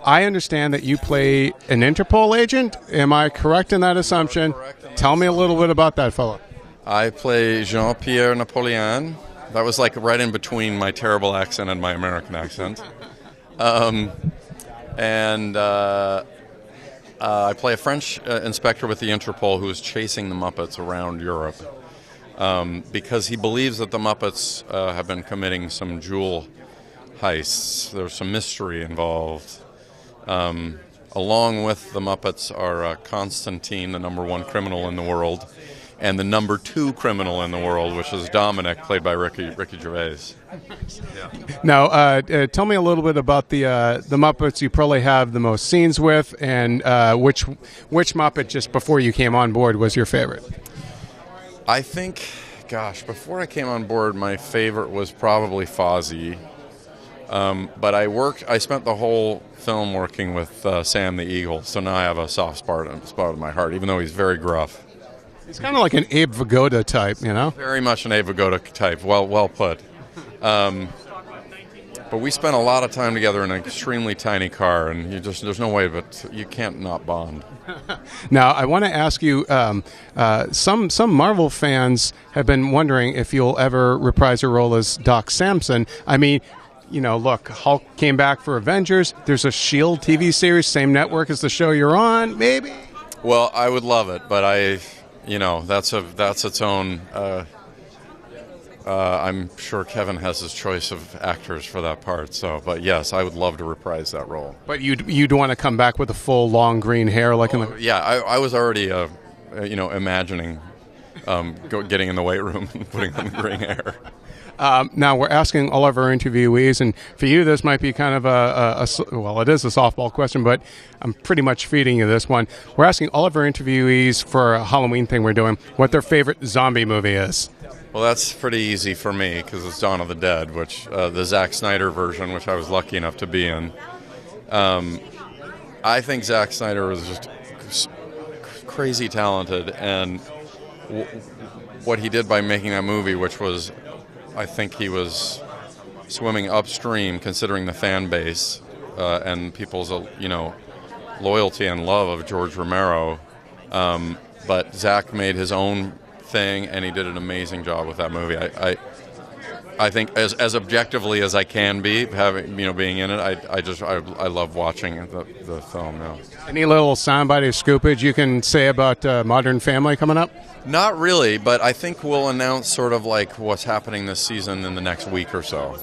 I understand that you play an Interpol agent. Am I correct in that assumption? Tell me a little bit about that fellow. I play Jean-Pierre Napoleon. That was like right in between my terrible accent and my American accent. I play a French inspector with the Interpol who is chasing the Muppets around Europe because he believes that the Muppets have been committing some jewel heists. There's some mystery involved. Along with the Muppets are Constantine, the number one criminal in the world, and the number two criminal in the world, which is Dominic, played by Ricky Gervais. Yeah. Now, tell me a little bit about the Muppets you probably have the most scenes with, and which Muppet just before you came on board was your favorite? I think, before I came on board, my favorite was probably Fozzie. But I spent the whole film working with Sam the Eagle, so now I have a soft spot in my heart, even though he's very gruff. He's kind of like an Abe Vigoda type, you know? Very much an Abe Vigoda type, well put. But we spent a lot of time together in an extremely tiny car, and there's no way, but you can't not bond. Now, I want to ask you, some Marvel fans have been wondering if you'll ever reprise your role as Doc Samson. I mean, look, Hulk came back for Avengers. There's a S.H.I.E.L.D. TV series, same network as the show you're on, maybe? Well, I would love it, but that's its own. I'm sure Kevin has his choice of actors for that part. But yes, I would love to reprise that role. But you'd want to come back with a full long green hair, like in the. Yeah, I was already, imagining, getting in the weight room and putting on the green hair. Now, we're asking all of our interviewees, and for you, this might be kind of it is a softball question, but I'm pretty much feeding you this one. We're asking all of our interviewees for a Halloween thing we're doing, what their favorite zombie movie is. Well, that's pretty easy for me, because it's Dawn of the Dead, which the Zack Snyder version, which I was lucky enough to be in. I think Zack Snyder was just crazy talented, and what he did by making that movie, which was... I think he was swimming upstream, considering the fan base and people's, loyalty and love of George Romero. But Zach made his own thing, and he did an amazing job with that movie. I think as objectively as I can be, being in it, I love watching the film now. Any little soundbite or scoopage you can say about Modern Family coming up? Not really, but I think we'll announce sort of like what's happening this season in the next week or so.